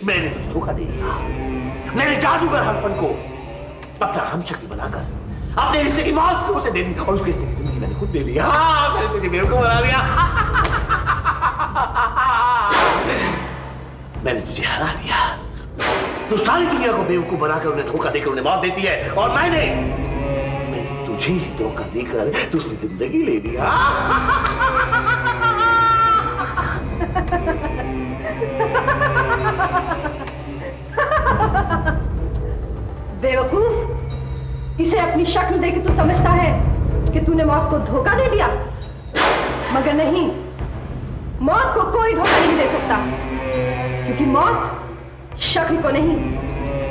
मैंने तुझे धोखा दे दिया। मैंने जादूगर हरपन को अपना हमशक्ति बनाकर अपने रिश्ते की मौत को उसे दे दी और उसके रिश्ते की जिंदगी मैंने खुद दे ली। मैंने तुझे बेवकूफ बना दिया। मैंने तुझे हरा दिया। तो सारी दुनिया को बेवकूफ बनाकर उन्हें धोखा देकर उन्हें मौत देती है और मैंने तुझे ही धोखा देकर तुझसे जिंदगी ले लिया। बेवकूफ, इसे अपनी शक्ल देख तू समझता है कि तूने मौत को धोखा दे दिया, मगर नहीं, मौत को कोई धोखा नहीं दे सकता, क्योंकि मौत शक्ल को नहीं,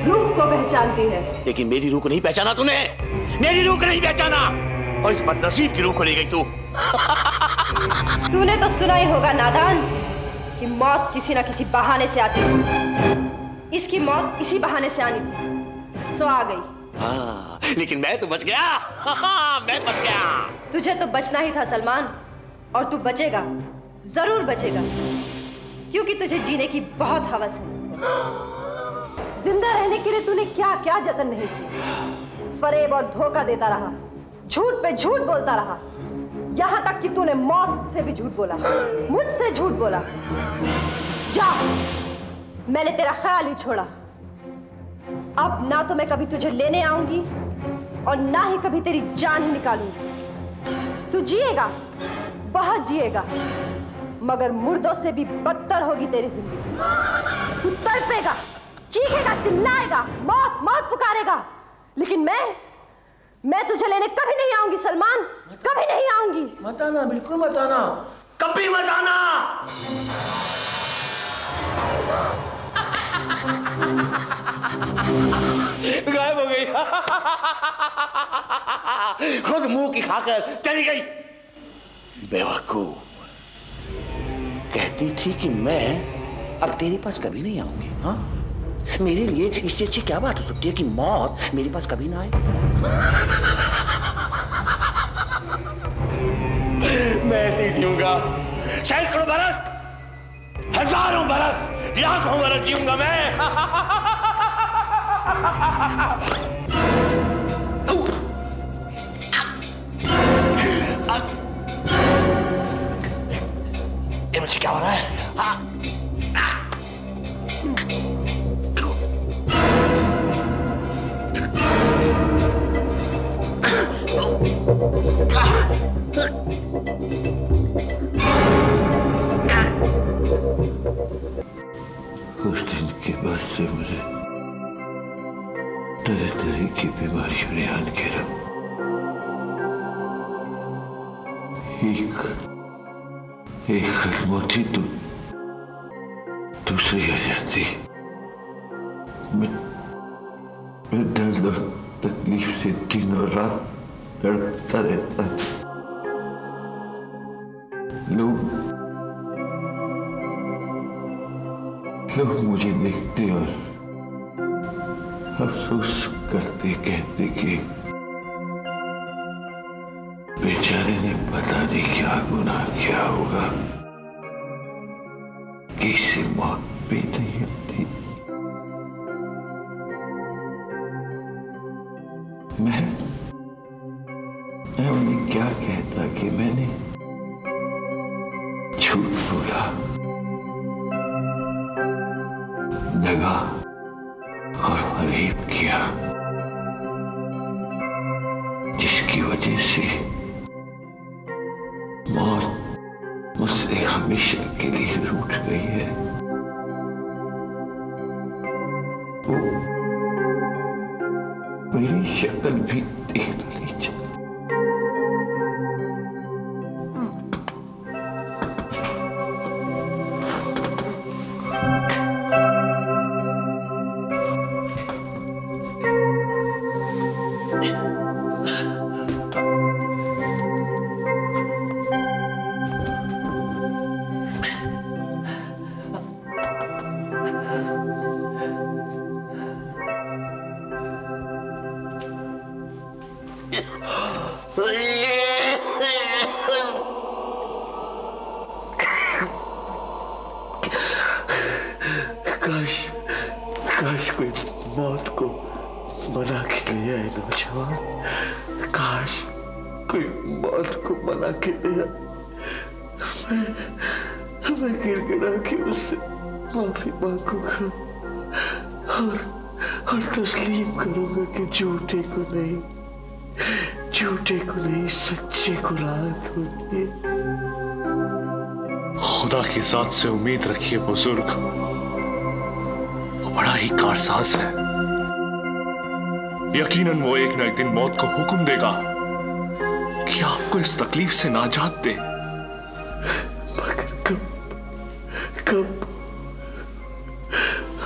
रूह को पहचानती है। लेकिन मेरी रूह को नहीं पहचाना तूने, मेरी रूह को नहीं पहचाना और इस बदनसीब की रूह को ले गई तू। तूने तो सुना ही होगा नादान कि मौत किसी ना किसी बहाने से आती है। इसकी मौत इसी बहाने से आनी थी, सो आ गई। हाँ, लेकिन मैं तो बच गया। मैं बच गया। तुझे तो बचना ही था सलमान, और तू बचेगा, जरूर बचेगा, क्योंकि तुझे जीने की बहुत हवस है। जिंदा रहने के लिए तूने क्या क्या जतन नहीं किए, फरेब और धोखा देता रहा, झूठ पे झूठ बोलता रहा, यहां तक कि तूने मौत से भी झूठ बोला, मुझसे झूठ बोला। जा, मैंने तेरा ख्याल ही छोड़ा। अब ना तो मैं कभी तुझे लेने आऊंगी और ना ही कभी तेरी जान ही निकालूंगी। तू जिएगा, बहुत जिएगा, मगर मुर्दों से भी बदतर होगी तेरी जिंदगी। तू तड़पेगा, चीखेगा, चिल्लाएगा, मौत मौत पुकारेगा, लेकिन मैं तुझे लेने कभी नहीं आऊंगी सलमान, कभी नहीं आऊंगी। मत आना, बिल्कुल मत आना, कभी मत आना। गायब हो गई। खुद मुंह की खाकर चली गई। बेवकूफ, कहती थी कि मैं अब तेरे पास कभी नहीं आऊंगी। हाँ, मेरे लिए इससे अच्छी क्या बात हो सकती है कि मौत मेरे पास कभी ना आए। मैं ऐसे ही जीऊंगा, सैकड़ों बरस, हजारों बरस, लाखों बरस जीऊंगा मैं। ये मुझे क्या हो रहा है? उस दिन के बाद से मुझे तरह तरह की बीमारियों ने आन घेरा। एक कदम होती तो दूसरी आ जाती। मैं दर्द और तकलीफ से दिन और रात लड़ता रहता। लोग मुझे देखते और अफसोस करते, कहते कि बेचारे ने पता नहीं क्या गुनाह किया होगा कि इसे मौत भी नहीं आती। मैं उन्हें क्या कहता कि मैंने झूठ बोला, दगा और फरेब किया, जिसकी वजह से मौत मुझसे हमेशा के लिए रूठ गई है। वो मेरी शक्ल भी देख नहीं चाहिए। काश कोई मौत को मना के ले आए नौजवान, काश कोई मौत को मना के ले आए। मैं गिड़गिड़ा के उससे माफी मांगूंगा और तस्लीम करूंगा कि झूठे को नहीं सच्चे को राहत होती है। खुदा की जात से उम्मीद रखिए बुजुर्ग, वो बड़ा ही कारसाज है। यकीनन वो एक ना एक दिन मौत को हुक्म देगा कि आपको इस तकलीफ से नाजात दे। मगर कब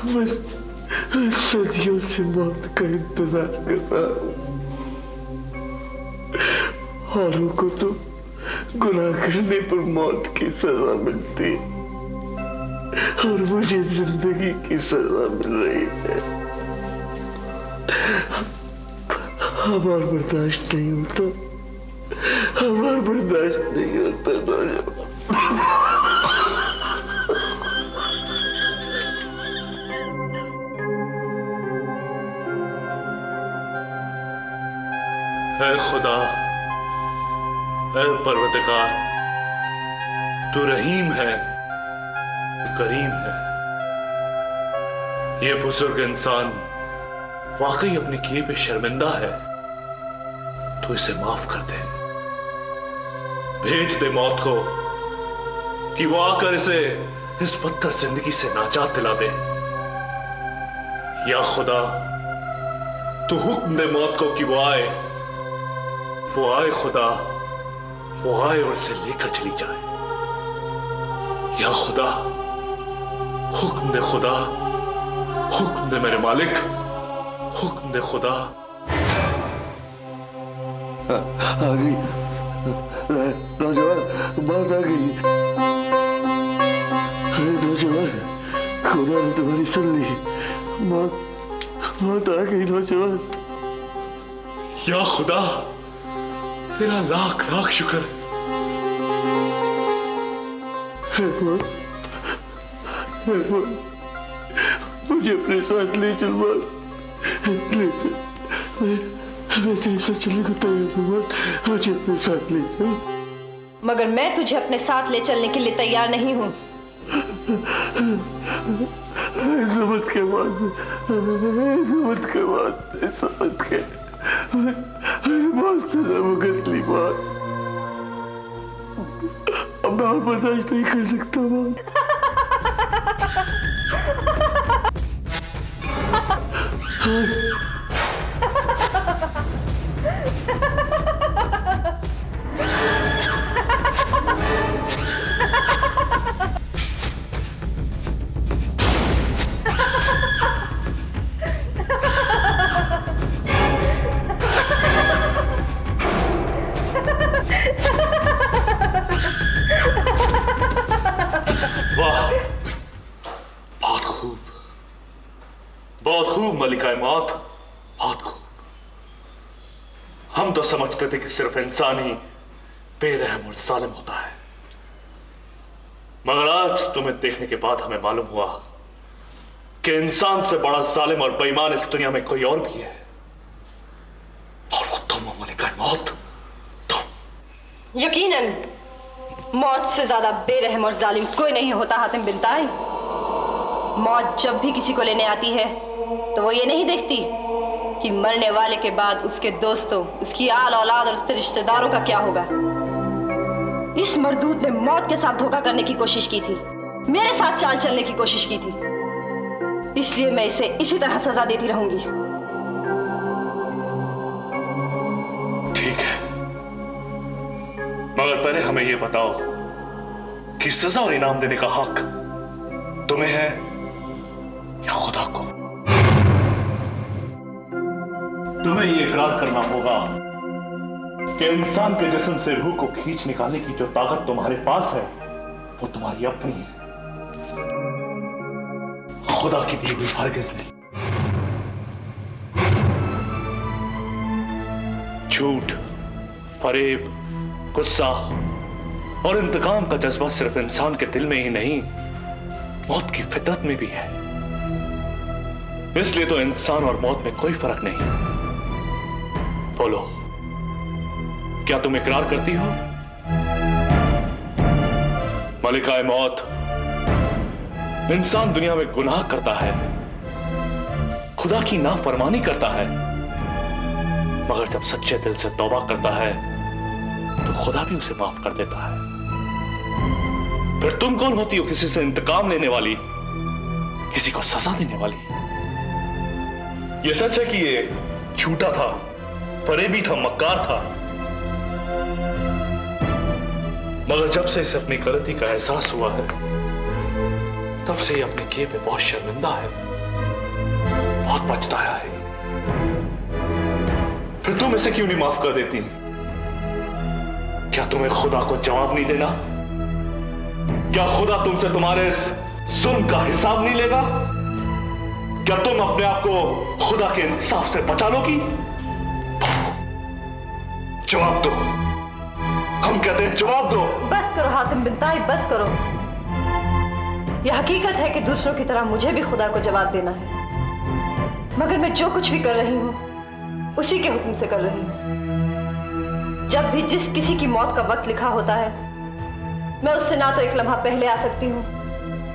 मैं सदियों से मौत का इंतजार कर रहा हूं। औरों को तो गुनाह करने पर मौत की सजा मिलती और मुझे जिंदगी की सजा मिल रही है। अब और बर्दाश्त नहीं होता, अब और बर्दाश्त नहीं होता। है खुदा, है परवरदिगार, तू रहीम है, करीम है। ये बुजुर्ग इंसान वाकई अपने किए पे शर्मिंदा है, तो इसे माफ कर दे। भेज दे मौत को कि वो आकर इसे इस बदतर जिंदगी से नाजात दिला दे। या खुदा, तू हुक्म दे मौत को कि वो आए खुदा, वो आए और इसे लेकर चली जाए। या खुदा, हुक्म दे खुदा, हुक्म दे मेरे मालिक, हुक्म दे खुदा। आ गई नौजवान, बात आ गई। नौजवान, खुदा ने तुम्हारी सुन ली, मौत आ गई नौजवान। या खुदा, तेरा लाख लाख शुक्र है। मुझे अपने साथ ले चल, ले चल। मैं तेरे साथ चलने को तैयार हूँ, मुझे अपने साथ ले चल। मगर मैं तुझे अपने साथ ले चलने के लिए तैयार नहीं हूँ। समझ के बहुत गंदी बात, अब मैं और बर्दाश्त नहीं कर सकता। बहुत खूब मलिका मौत, बहुत खूब। हम तो समझते थे कि सिर्फ इंसान ही बेरहम और जालिम होता है, मगर आज तुम्हें देखने के बाद हमें मालूम हुआ कि इंसान से बड़ा जालिम और बेईमान इस दुनिया में कोई और भी है, और वो तुम हो मलिका मौत, तुम। यकीनन मौत से ज्यादा बेरहम और जालिम कोई नहीं होता हातिम बिन ताई। मौत जब भी किसी को लेने आती है तो वो ये नहीं देखती कि मरने वाले के बाद उसके दोस्तों, उसकी आल औलाद और उसके रिश्तेदारों का क्या होगा। इस मरदूद ने मौत के साथ धोखा करने की कोशिश की थी, मेरे साथ चाल चलने की कोशिश की थी, इसलिए मैं इसे इसी तरह सजा देती रहूंगी। ठीक है, मगर पहले हमें यह बताओ कि सजा और इनाम देने का हक तुम्हें है या खुदा को? तुम्हें यह इकरार करना होगा कि इंसान के जिस्म से रूह को खींच निकालने की जो ताकत तुम्हारे पास है वो तुम्हारी अपनी है, खुदा की दी हुई हरगिज नहीं। झूठ, फरेब, गुस्सा और इंतकाम का जज्बा सिर्फ इंसान के दिल में ही नहीं, मौत की फितरत में भी है। इसलिए तो इंसान और मौत में कोई फर्क नहीं। बोलो, क्या तुम इकरार करती हो? मलिकाए मौत, इंसान दुनिया में गुनाह करता है, खुदा की नाफरमानी करता है, मगर जब सच्चे दिल से तौबा करता है तो खुदा भी उसे माफ कर देता है। फिर तुम कौन होती हो किसी से इंतकाम लेने वाली, किसी को सजा देने वाली? यह सच है कि ये झूठा था, फरेबी था, मक्कार था, मगर जब से इसे अपनी गलती का एहसास हुआ है तब से ये अपने किए पे बहुत शर्मिंदा है, बहुत पछताया है। फिर तुम इसे क्यों नहीं माफ कर देती? क्या तुम्हें खुदा को जवाब नहीं देना? क्या खुदा तुमसे तुम्हारे इस जुल्म का हिसाब नहीं लेगा? क्या तुम अपने आप को खुदा के इंसाफ से बचा लोगी? जवाब दो, हम कहते हैं जवाब दो। बस करो हातिम बिन ताई, बस करो। यह हकीकत है कि दूसरों की तरह मुझे भी खुदा को जवाब देना है, मगर मैं जो कुछ भी कर रही हूं उसी के हुक्म से कर रही हूं। जब भी जिस किसी की मौत का वक्त लिखा होता है, मैं उससे ना तो एक लम्हा पहले आ सकती हूं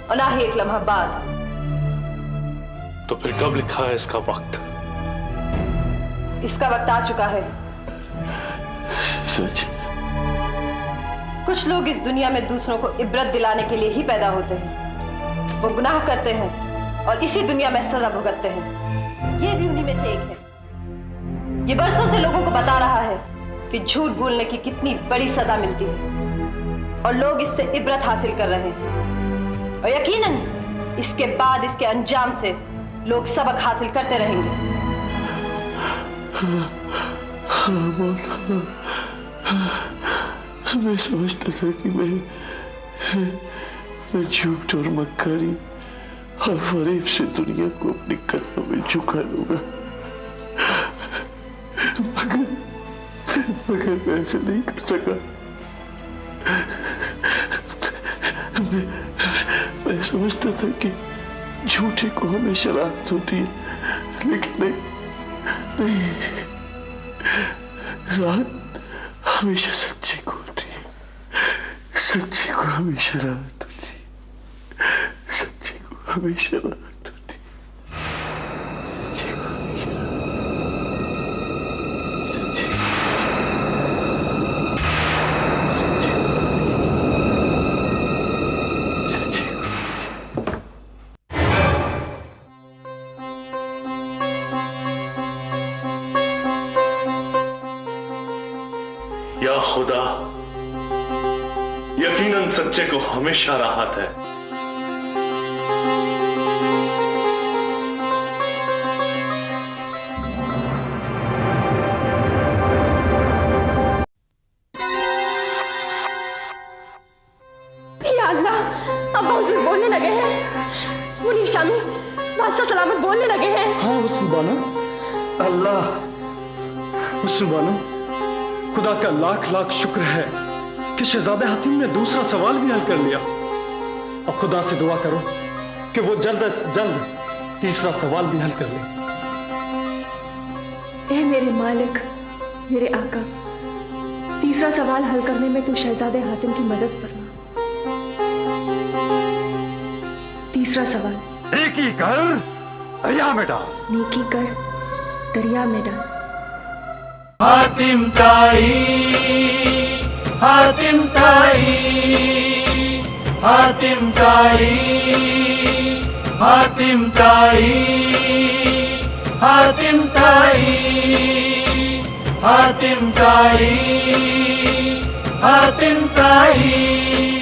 और ना ही एक लम्हा बाद। तो फिर कब लिखा है इसका वक्त? इसका वक्त आ चुका है। सच? कुछ लोग इस दुनिया में दूसरों को इबरत दिलाने के लिए ही पैदा होते हैं। वो गुनाह करते हैं और इसी दुनिया में सजा भुगतते हैं। ये भी उन्हीं में से एक है। ये बरसों से लोगों को बता रहा है कि झूठ बोलने की कितनी बड़ी सजा मिलती है और लोग इससे इबरत हासिल कर रहे हैं। और यकीनन इसके बाद इसके अंजाम से लोग सबक हासिल करते रहेंगे। मैं समझता था कि मैं झूठ और मक्कारी और फरेब से दुनिया को अपने कदमों में झुका लूंगा, मगर मैं ऐसे नहीं कर सका। मैं समझता था कि झूठे को हमेशा राहत होती है, लेकिन नहीं, राहत हमेशा सच्चे को होती है। सच्चे को हमेशा राहत होती है। सच्चे को हमेशा राहत होती है। सच्चे को हमेशा या खुदा, यकीनन सच्चे को हमेशा राहत है। या अल्लाह, अब हुजूर बोलने लगे हैं। मुनीर शामी बादशाह सलामत बोलने लगे हैं। हाँ सुबाना अल्लाह, सुबाना खुदा का लाख लाख शुक्र है कि शहजादे हातिम ने दूसरा सवाल भी हल कर लिया। अब खुदा से दुआ करो कि वो जल्द से जल्द तीसरा सवाल भी हल कर ले। ए मेरे मालिक, मेरे आका, तीसरा सवाल हल करने में तू शहजादे हातिम की मदद फरमा। तीसरा सवाल। नेकी कर दरिया में डाल। नेकी कर दरिया में डाल। हातिम ताई, हातिम ताई, हातिम ताई, हातिम ताई, हातिम ताई, हातिम ताई, हातिम ताई।